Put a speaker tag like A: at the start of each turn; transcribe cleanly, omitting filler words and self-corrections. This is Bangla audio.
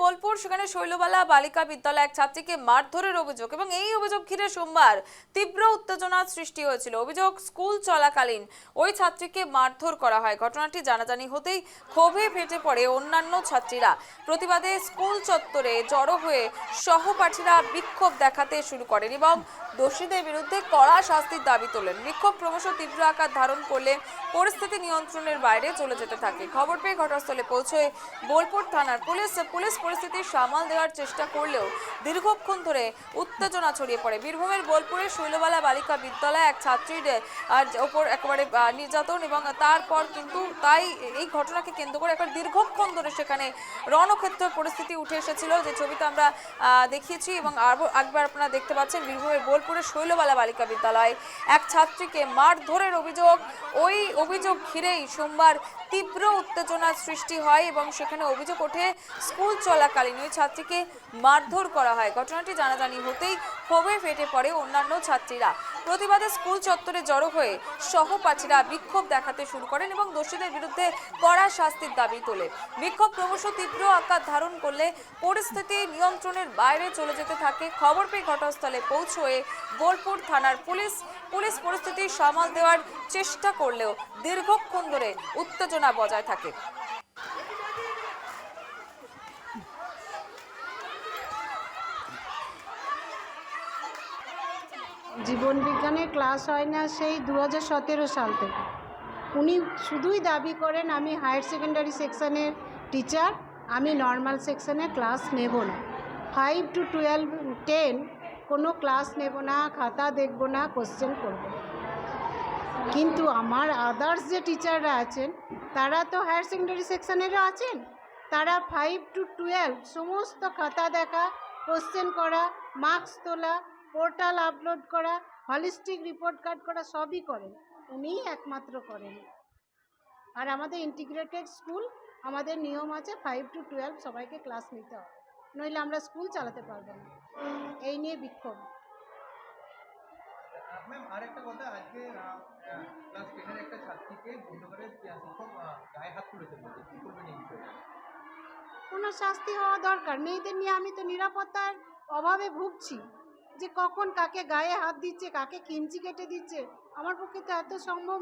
A: বোলপুর, সেখানে শৈলবালা বালিকা বিদ্যালয় এক ছাত্রীকে মারধরের অভিযোগ এবং এই অভিযোগ ঘিরে সোমবার তীব্র উত্তেজনার সৃষ্টি হয়েছিল। অভিযোগ, স্কুল চলাকালীন ওই ছাত্রীকে মারধর করা হয়। ঘটনাটি জানাজানি হতেই ক্ষোভে ফেটে পড়ে অন্যান্য ছাত্রীরা। প্রতিবাদে স্কুল চত্বরে জড়ো হয়ে সহপাঠীরা বিক্ষোভ দেখাতে শুরু করেন এবং দোষীদের বিরুদ্ধে কড়া শাস্তির দাবি তোলেন। বিক্ষোভ ক্রমশ তীব্র আকার ধারণ করলে পরিস্থিতি নিয়ন্ত্রণের বাইরে চলে যেতে থাকে। খবর পেয়ে ঘটনাস্থলে পৌঁছয় বোলপুর থানার পুলিশ পরিস্থিতি সামাল দেওয়ার চেষ্টা করলেও দীর্ঘক্ষণ ধরে উত্তেজনা ছড়িয়ে পড়ে। বীরভূমের বোলপুরের শৈলবালা বালিকা বিদ্যালয়ে এক ছাত্রীর ওপর একেবারে নির্যাতন এবং তারপর কিন্তু এই ঘটনাকে কেন্দ্র করে একবার দীর্ঘক্ষণ ধরে সেখানে রণক্ষেত্র পরিস্থিতি উঠে এসেছিল, যে ছবিটা আমরা দেখিয়েছি এবং আরও একবার আপনারা দেখতে পাচ্ছেন। বীরভূমের বোলপুরের শৈলবালা বালিকা বিদ্যালয় এক ছাত্রীকে মারধরের অভিযোগ, ওই অভিযোগ ঘিরেই সোমবার তীব্র উত্তেজনার সৃষ্টি হয় এবং সেখানে অভিযোগ ওঠে স্কুল চলাকালীন ওই ছাত্রীকে মারধর করা হয়। ঘটনাটি জানাজানি হতেই ক্ষোভে ফেটে পড়ে অন্যান্য ছাত্রীরা। প্রতিবাদে স্কুল চত্বরে জড়ো হয়ে সহপাঠীরা বিক্ষোভ দেখাতে শুরু করেন এবং দোষীদের বিরুদ্ধে কড়া শাস্তির দাবি তোলে। বিক্ষোভ ক্রমশ তীব্র আকার ধারণ করলে পরিস্থিতি নিয়ন্ত্রণের বাইরে চলে যেতে থাকে। খবর পেয়ে ঘটনাস্থলে পৌঁছয়ে বোলপুর থানার পুলিশ পরিস্থিতি সামাল দেওয়ার চেষ্টা করলেও দীর্ঘক্ষণ ধরে উত্তেজনা বজায় থাকে।
B: জীবন বিজ্ঞানের ক্লাস হয় না সেই 2017 সাল থেকে। উনি শুধুই দাবি করেন আমি হায়ার সেকেন্ডারি সেকশনের টিচার, আমি নর্মাল সেকশনে ক্লাস নেব না, 5 to 12 10 কোনো ক্লাস নেব না, খাতা দেখব না, কোশ্চেন করব। কিন্তু আমার আদার্স যে টিচাররা আছেন তারা তো হায়ার সেকেন্ডারি সেকশনেরও আছেন, তারা 5 to 12 সমস্ত খাতা দেখা, কোশ্চেন করা, মার্কস তোলা, পোর্টাল আপলোড করা, হলিস্টিক রিপোর্ট কার্ড করা সবই করেন, উনিই একমাত্র করেন। আর আমাদের ইন্টিগ্রেটেড স্কুল, আমাদের নিয়ম আছে 5 to 12 সবাইকে ক্লাস নিতে হবে, নইলে আমরা স্কুল চালাতে পারবো না। এই নিয়ে বিক্ষোভ।
C: ম্যাম আরেকটা কথা, আজকে ক্লাস 10 এর একটা ছাত্রীকে বন্ধ করে শিক্ষক গায়ে হাত তুলেছে, বলছে কি করবেন এই বিষয়ে?
B: কোনো শাস্তি হওয়া দরকার। মেয়েদের নিয়ে আমি তো নিরাপত্তার অভাবে ভুগছি, যে কখন কাকে গায়ে হাত দিচ্ছে, কাকে কিঞ্চি কেটে দিচ্ছে, আমার পক্ষে তো এত সম্ভব